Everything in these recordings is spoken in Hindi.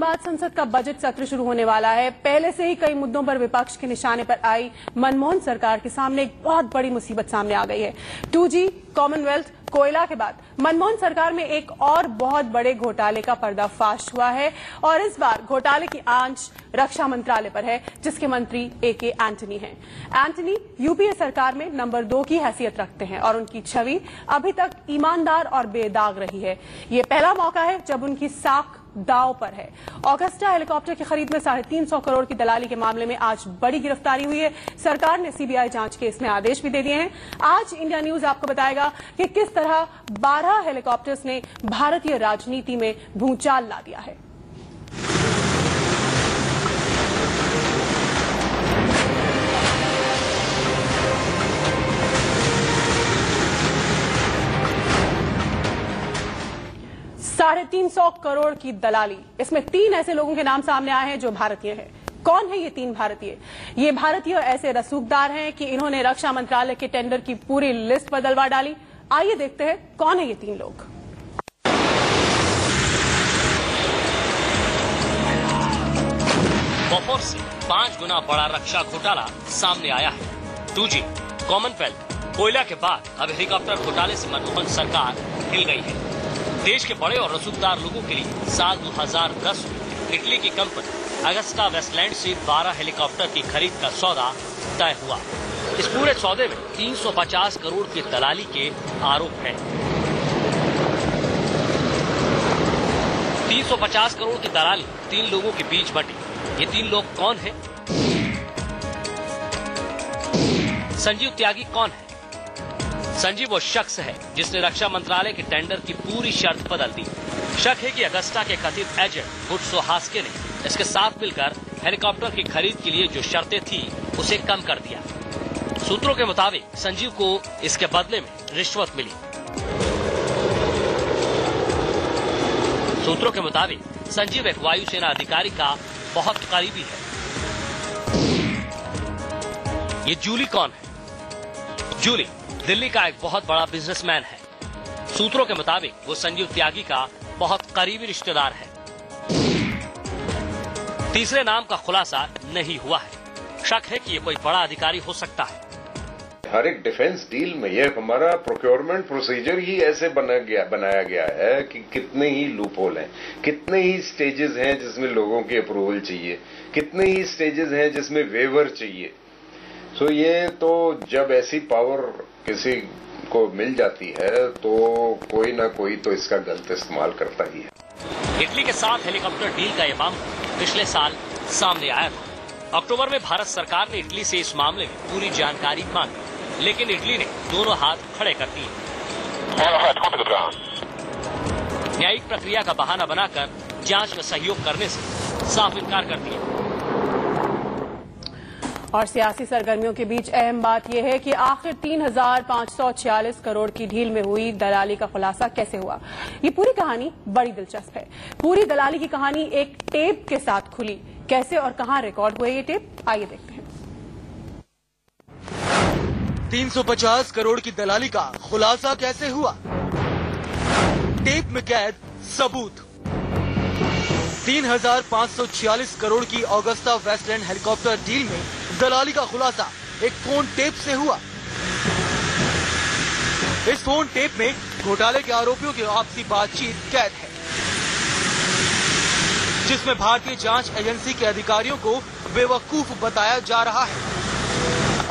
बाद संसद का बजट सत्र शुरू होने वाला है। पहले से ही कई मुद्दों पर विपक्ष के निशाने पर आई मनमोहन सरकार के सामने एक बहुत बड़ी मुसीबत सामने आ गई है। 2G, कॉमनवेल्थ, कोयला के बाद मनमोहन सरकार में एक और बहुत बड़े घोटाले का पर्दाफाश हुआ है और इस बार घोटाले की आंच रक्षा मंत्रालय पर है, जिसके मंत्री AK एंटनी हैं। एंटनी यूपीए सरकार में नंबर 2 की हैसियत रखते हैं और उनकी छवि अभी तक ईमानदार और बेदाग रही है। ये पहला मौका है जब उनकी साख दांव पर है। ऑगस्टा हेलीकॉप्टर की खरीद में 350 करोड़ की दलाली के मामले में आज बड़ी गिरफ्तारी हुई है। सरकार ने CBI जांच के इसमें आदेश भी दे दिए हैं। आज इंडिया न्यूज आपको बताएगा कि किस तरह 12 हेलीकॉप्टर्स ने भारतीय राजनीति में भूचाल ला दिया है। $350 करोड़ की दलाली, इसमें 3 ऐसे लोगों के नाम सामने आए हैं जो भारतीय हैं। कौन है ये 3 भारतीय? ये भारतीय ऐसे रसूखदार हैं कि इन्होंने रक्षा मंत्रालय के टेंडर की पूरी लिस्ट बदलवा डाली। आइए देखते हैं कौन है ये 3 लोग। बफर से 5 गुना बड़ा रक्षा घोटाला सामने आया है। 2G, कॉमनवेल्थ, कोयला के बाद अब हेलीकॉप्टर घोटाले से मनमोहन सरकार हिल गई है। देश के बड़े और रसूखदार लोगों के लिए साल 2010 में इटली की कंपनी अगस्टा वेस्टलैंड से 12 हेलीकॉप्टर की खरीद का सौदा तय हुआ। इस पूरे सौदे में 350 करोड़ की दलाली के आरोप हैं। 350 करोड़ की दलाली 3 लोगों के बीच बटी। ये 3 लोग कौन हैं? संजीव त्यागी कौन है? संजीव वो शख्स है जिसने रक्षा मंत्रालय के टेंडर की पूरी शर्त बदल दी। शक है कि अगस्टा के कथित एजेंट गुड्सो हास्के ने इसके साथ मिलकर हेलीकॉप्टर की खरीद के लिए जो शर्तें थी उसे कम कर दिया। सूत्रों के मुताबिक संजीव को इसके बदले में रिश्वत मिली। सूत्रों के मुताबिक संजीव एक वायुसेना अधिकारी का बहुत करीबी है। ये जूली कौन है? जूली दिल्ली का एक बहुत बड़ा बिजनेसमैन है। सूत्रों के मुताबिक वो संजीव त्यागी का बहुत करीबी रिश्तेदार है। तीसरे नाम का खुलासा नहीं हुआ है। शक है कि ये कोई बड़ा अधिकारी हो सकता है। हर एक डिफेंस डील में ये हमारा प्रोक्योरमेंट प्रोसीजर ही ऐसे बनाया गया है कि कितने ही लूपहोल हैं, कितने ही स्टेजेस हैं जिसमें लोगों की अप्रूवल चाहिए, कितने ही स्टेजेस हैं जिसमें वेवर चाहिए। सो ये तो जब ऐसी पावर किसी को मिल जाती है तो कोई ना कोई तो इसका गलत इस्तेमाल करता ही है। इटली के साथ हेलीकॉप्टर डील का यह मामला पिछले साल सामने आया था। अक्टूबर में भारत सरकार ने इटली से इस मामले में पूरी जानकारी मांगी, लेकिन इटली ने दोनों हाथ खड़े कर दिए। न्यायिक प्रक्रिया का बहाना बनाकर जांच में सहयोग करने से साफ इनकार कर दिया। और सियासी सरगर्मियों के बीच अहम बात यह है कि आखिर 3,546 करोड़ की डील में हुई दलाली का खुलासा कैसे हुआ। ये पूरी कहानी बड़ी दिलचस्प है। पूरी दलाली की कहानी एक टेप के साथ खुली। कैसे और कहां रिकॉर्ड हुए ये टेप, आइए देखते हैं। 350 करोड़ की दलाली का खुलासा कैसे हुआ? टेप में कैद सबूत। 3,546 करोड़ की ऑगस्टा वेस्टलैंड हेलीकॉप्टर डील में दलाली का खुलासा एक फोन टेप से हुआ। इस फोन टेप में घोटाले के आरोपियों की आपसी बातचीत कैद है, जिसमें भारतीय जांच एजेंसी के अधिकारियों को बेवकूफ बताया जा रहा है।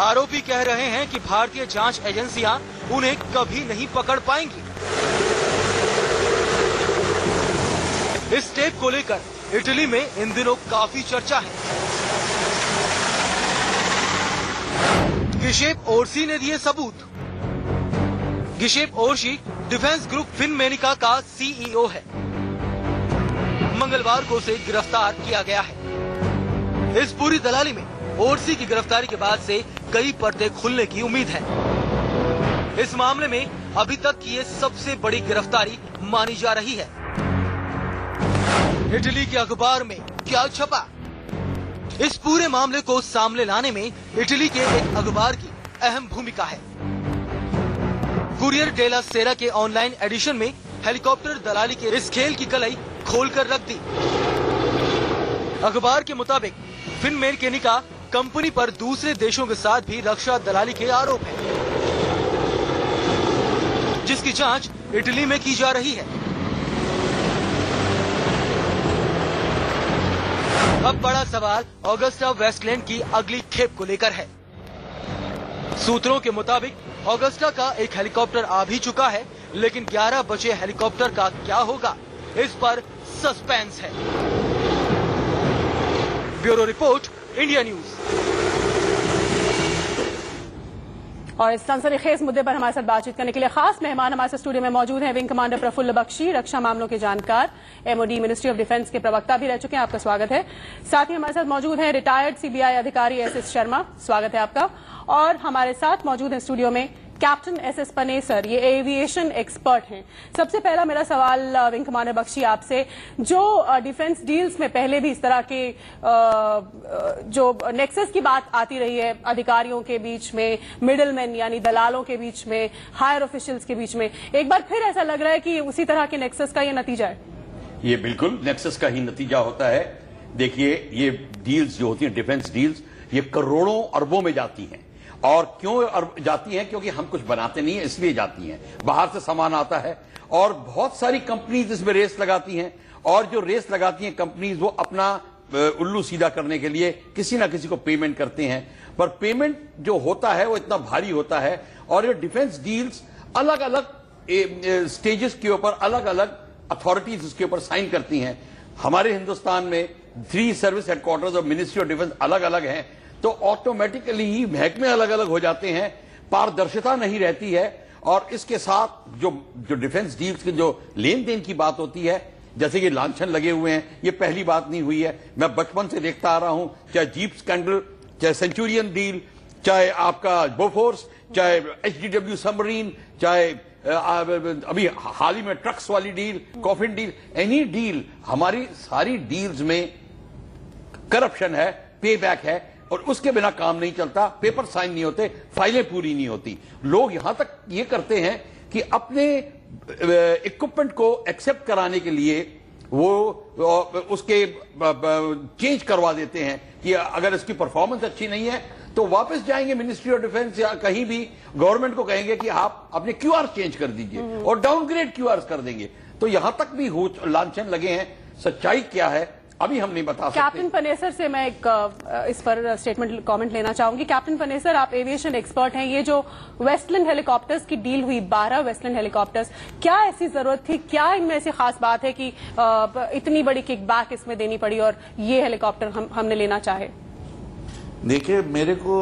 आरोपी कह रहे हैं कि भारतीय जांच एजेंसियां उन्हें कभी नहीं पकड़ पाएंगी। इस टेप को लेकर इटली में इन दिनों काफी चर्चा है। गिसेप ओर्सी ने दिए सबूत। गिसेप ओर्सी डिफेंस ग्रुप फिनमेनिका का CEO है। मंगलवार को उसे गिरफ्तार किया गया है। इस पूरी दलाली में ओर्सी की गिरफ्तारी के बाद से कई पर्दे खुलने की उम्मीद है। इस मामले में अभी तक की ये सबसे बड़ी गिरफ्तारी मानी जा रही है। इटली के अखबार में क्या छपा? इस पूरे मामले को सामने लाने में इटली के एक अखबार की अहम भूमिका है। कुरियर डेला सेरा के ऑनलाइन एडिशन में हेलीकॉप्टर दलाली के इस खेल की कलई खोलकर रख दी। अखबार के मुताबिक फिनमेकेनिका कंपनी पर दूसरे देशों के साथ भी रक्षा दलाली के आरोप हैं, जिसकी जांच इटली में की जा रही है। अब बड़ा सवाल ऑगस्टा वेस्टलैंड की अगली खेप को लेकर है। सूत्रों के मुताबिक ऑगस्टा का एक हेलीकॉप्टर आ भी चुका है, लेकिन 11 बचे हेलीकॉप्टर का क्या होगा, इस पर सस्पेंस है। Bureau report, India news. और इस सनसनीखेज मुद्दे पर हमारे साथ बातचीत करने के लिए खास मेहमान हमारे साथ स्टूडियो में मौजूद हैं विंग कमांडर प्रफुल्ल बख्शी, रक्षा मामलों के जानकार, एमओडी मिनिस्ट्री ऑफ डिफेंस के प्रवक्ता भी रह चुके हैं। आपका स्वागत है। साथ ही हमारे साथ मौजूद हैं रिटायर्ड सीबीआई अधिकारी एसएस शर्मा, स्वागत है आपका। और हमारे साथ मौजूद हैं स्टूडियो में कैप्टन एसएस पनेसर, ये एविएशन एक्सपर्ट हैं। सबसे पहला मेरा सवाल विंग कमांडर बख्शी आपसे, जो डिफेंस डील्स में पहले भी इस तरह के जो नेक्सस की बात आती रही है अधिकारियों के बीच में, मिडलमैन यानी दलालों के बीच में, हायर ऑफिशियल्स के बीच में, एक बार फिर ऐसा लग रहा है कि उसी तरह के नेक्सस का ये नतीजा है। ये बिल्कुल नेक्सस का ही नतीजा होता है। देखिए, ये डील्स जो होती हैं, डिफेंस डील्स, ये करोड़ों अरबों में जाती हैं। और क्यों जाती हैं? क्योंकि हम कुछ बनाते नहीं है, इसलिए जाती हैं। बाहर से सामान आता है और बहुत सारी कंपनीज इसमें रेस लगाती हैं, और जो रेस लगाती हैं कंपनीज, वो अपना उल्लू सीधा करने के लिए किसी ना किसी को पेमेंट करते हैं। पर पेमेंट जो होता है वो इतना भारी होता है, और ये डिफेंस डील्स अलग अलग स्टेजेस के ऊपर अलग अलग अथॉरिटीज उसके ऊपर साइन करती हैं। हमारे हिंदुस्तान में 3 सर्विस हेडक्वार्टर्स और मिनिस्ट्री ऑफ डिफेंस अलग अलग हैं, तो ऑटोमेटिकली ही महकमे अलग अलग हो जाते हैं, पारदर्शिता नहीं रहती है। और इसके साथ जो डिफेंस डील्स की जो लेन देन की बात होती है, जैसे कि लांछन लगे हुए हैं, ये पहली बात नहीं हुई है। मैं बचपन से देखता आ रहा हूं, चाहे जीप स्कैंडल, चाहे सेंचुरियन डील, चाहे आपका बोफोर्स, चाहे HDW सबमरीन, चाहे अभी हाल ही में ट्रक्स वाली deal, coffin deal, any deal, हमारी सारी डील्स में करप्शन है, पे बैक है, और उसके बिना काम नहीं चलता। पेपर साइन नहीं होते, फाइलें पूरी नहीं होती। लोग यहां तक ये करते हैं कि अपने इक्विपमेंट को एक्सेप्ट कराने के लिए वो उसके चेंज करवा देते हैं कि अगर इसकी परफॉर्मेंस अच्छी नहीं है तो वापस जाएंगे मिनिस्ट्री ऑफ डिफेंस या कहीं भी गवर्नमेंट को कहेंगे कि आप अपने क्यूआर चेंज कर दीजिए, और डाउनग्रेड क्यूआर कर देंगे। तो यहां तक भी लांछन लगे हैं। सच्चाई क्या है अभी हम नहीं बता सकते। कैप्टन पनेसर से मैं एक इस पर स्टेटमेंट कमेंट लेना चाहूंगी। कैप्टन पनेसर, आप एविएशन एक्सपर्ट हैं। ये जो वेस्टलैंड हेलीकॉप्टर्स की डील हुई, 12 वेस्टलैंड हेलीकॉप्टर्स, क्या ऐसी जरूरत थी? क्या इनमें ऐसी खास बात है कि इतनी बड़ी किकबैक इसमें देनी पड़ी और ये हेलीकॉप्टर हमने लेना चाहे? देखिए, मेरे को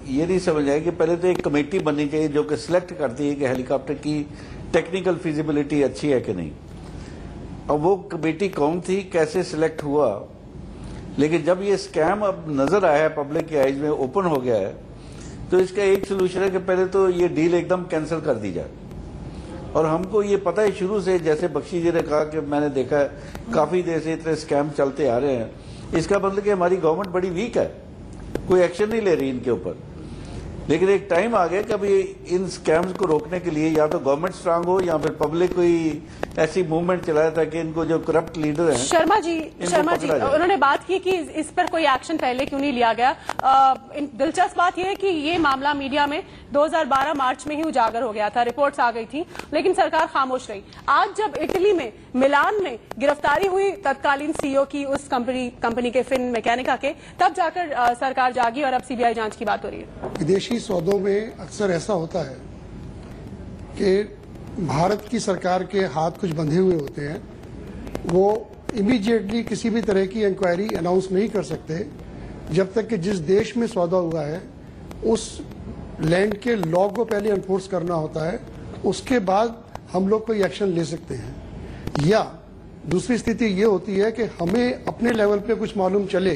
ये नहीं समझ आया कि पहले तो एक कमेटी बननी चाहिए जो कि सिलेक्ट करती है कि हेलीकॉप्टर की टेक्निकल फिजिबिलिटी अच्छी है कि नहीं। अब वो कमेटी कौन थी, कैसे सिलेक्ट हुआ? लेकिन जब ये स्कैम अब नजर आया है, पब्लिक के आइज में ओपन हो गया है, तो इसका एक सोल्यूशन है कि पहले तो ये डील एकदम कैंसिल कर दी जाए। और हमको ये पता है शुरू से, जैसे बख्शी जी ने कहा कि मैंने देखा है काफी देर से इतने स्कैम चलते आ रहे हैं, इसका मतलब कि हमारी गवर्नमेंट बड़ी वीक है, कोई एक्शन नहीं ले रही इनके ऊपर। लेकिन एक टाइम आ गया कि अभी इन स्कैम्स को रोकने के लिए या तो गवर्नमेंट स्ट्रांग हो या फिर पब्लिक कोई ऐसी मूवमेंट चलाए ताकि इनको जो करप्ट लीडर हैं। शर्मा जी उन्होंने बात की कि इस पर कोई एक्शन पहले क्यों नहीं लिया गया। दिलचस्प बात यह है कि ये मामला मीडिया में 2012 मार्च में ही उजागर हो गया था, रिपोर्ट्स आ गई थी, लेकिन सरकार खामोश रही। आज जब इटली में मिलान में गिरफ्तारी हुई तत्कालीन सीईओ की, उस कंपनी के फिनमेकेनिका के, तब जाकर सरकार जागी और अब सीबीआई जांच की बात हो रही है। विदेशी सौदों में अक्सर ऐसा होता है कि भारत की सरकार के हाथ कुछ बंधे हुए होते हैं। वो इमीडिएटली किसी भी तरह की इंक्वायरी अनाउंस नहीं कर सकते जब तक कि जिस देश में सौदा हुआ है उस लैंड के लॉ को पहले एनफोर्स करना होता है, उसके बाद हम लोग कोई एक्शन ले सकते हैं। या दूसरी स्थिति ये होती है कि हमें अपने लेवल पे कुछ मालूम चले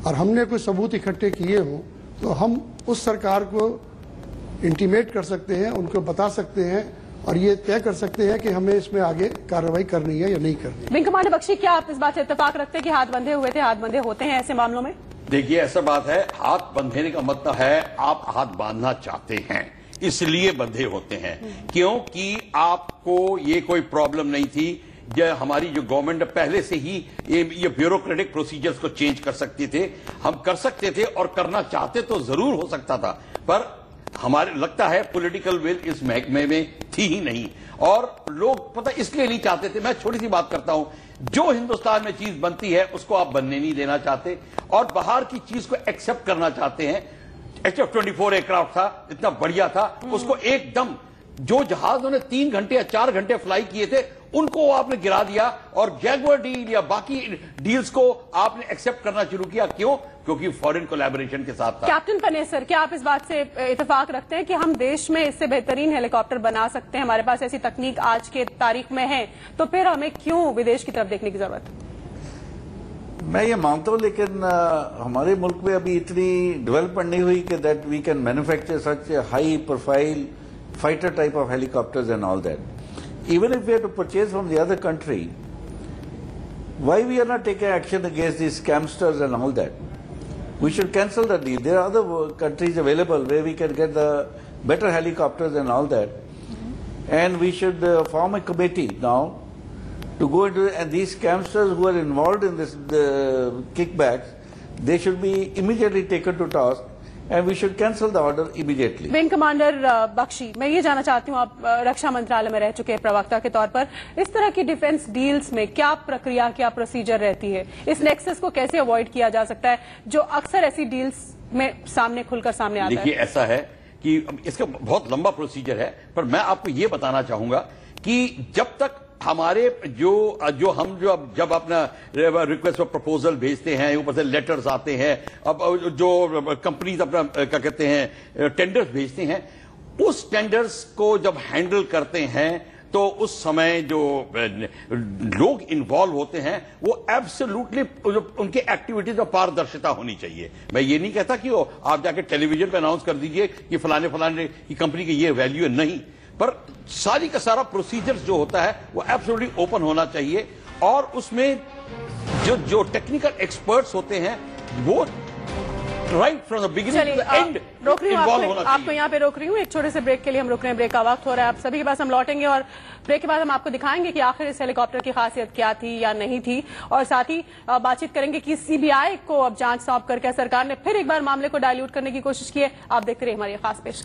और हमने कोई सबूत इकट्ठे किए हों तो हम उस सरकार को इंटीमेट कर सकते हैं, उनको बता सकते हैं और ये तय कर सकते हैं कि हमें इसमें आगे कार्रवाई करनी है या नहीं करनी। विंग कमांडर बख्शी, क्या आप इस बात से इत्तेफाक रखते हैं कि हाथ बंधे हुए थे, हाथ बंधे होते हैं ऐसे मामलों में? देखिए, ऐसा बात है, हाथ बंधने का मतलब है आप हाथ बांधना चाहते हैं, इसलिए बंधे होते हैं। क्योंकि आपको ये कोई प्रॉब्लम नहीं थी, हमारी जो गवर्नमेंट पहले से ही ये ब्यूरोक्रेटिक प्रोसीजर्स को चेंज कर सकते थे, हम कर सकते थे और करना चाहते तो जरूर हो सकता था, पर हमारे लगता है पॉलिटिकल विल इस महकमे में थी ही नहीं और लोग पता इसलिए नहीं चाहते थे। मैं छोटी सी बात करता हूं, जो हिंदुस्तान में चीज बनती है उसको आप बनने नहीं देना चाहते और बाहर की चीज को एक्सेप्ट करना चाहते हैं। HF-24 एयरक्राफ्ट था, इतना बढ़िया था, उसको एकदम जो जहाज उन्होंने 3 घंटे या 4 घंटे फ्लाई किए थे उनको आपने गिरा दिया और जैगुआर डील या बाकी डील्स को आपने एक्सेप्ट करना शुरू किया। क्यों? क्योंकि फॉरेन कोलैबोरेशन के साथ था। कैप्टन पनेसर, क्या आप इस बात से इत्तेफाक रखते हैं कि हम देश में इससे बेहतरीन हेलीकॉप्टर बना सकते हैं, हमारे पास ऐसी तकनीक आज के तारीख में है, तो फिर हमें क्यों विदेश की तरफ देखने की जरूरत है? मैं ये मानता हूं, लेकिन हमारे मुल्क में अभी इतनी डेवलपमेंट नहीं हुई कि that we can manufacture such high profile fighter type of helicopters and all that. Even if we have to purchase from the other country, why we are not taking action against these scamsters and all that? We should cancel the deal. There are other countries available where we can get the better helicopters and all that. And we should form a committee now to go into, and these scamsters who are involved in this kickbacks, they should be immediately taken to task. And we should cancel the order immediately. Wing commander Bakshi, मैं ये जानना चाहती हूँ, आप रक्षा मंत्रालय में रह चुके हैं प्रवक्ता के तौर पर, इस तरह की डिफेंस डील्स में क्या प्रक्रिया, क्या प्रोसीजर रहती है? इस नेक्सस को कैसे अवॉइड किया जा सकता है जो अक्सर ऐसी डील्स में सामने खुलकर सामने आता है? देखिए, ऐसा है कि इसका बहुत लंबा प्रोसीजर है, पर मैं आपको ये बताना चाहूंगा कि जब तक हमारे जब अपना रिक्वेस्ट फॉर प्रपोजल भेजते हैं, ऊपर से लेटर्स आते हैं, अब जो कंपनीज अपना क्या कहते हैं टेंडर्स भेजते हैं, उस टेंडर्स को जब हैंडल करते हैं तो उस समय जो लोग इन्वॉल्व होते हैं वो एब्सोल्युटली उनके एक्टिविटीज में पारदर्शिता होनी चाहिए। मैं ये नहीं कहता कि आप जाके टेलीविजन पे अनाउंस कर दीजिए कि फलाने फलाने की कंपनी की ये वैल्यू है, नहीं, पर सारी का सारा प्रोसीजर्स जो होता है वो एब्सोल्युटली ओपन होना चाहिए और उसमें जो टेक्निकल एक्सपर्ट्स होते हैं वो right from the beginning to the end रोक रही हूँ आपको यहाँ पे रोक रही हूँ। एक छोटे से ब्रेक के लिए हम रुक रहे हैं, ब्रेक का वक्त हो रहा है। आप सभी के पास हम लौटेंगे और ब्रेक के बाद हम आपको दिखाएंगे कि आखिर इस हेलीकॉप्टर की खासियत क्या थी या नहीं थी, और साथ ही बातचीत करेंगे कि सीबीआई को अब जांच सौंप करके सरकार ने फिर एक बार मामले को डाइल्यूट करने की कोशिश की है। आप देखते रहिए हमारी खास पेश।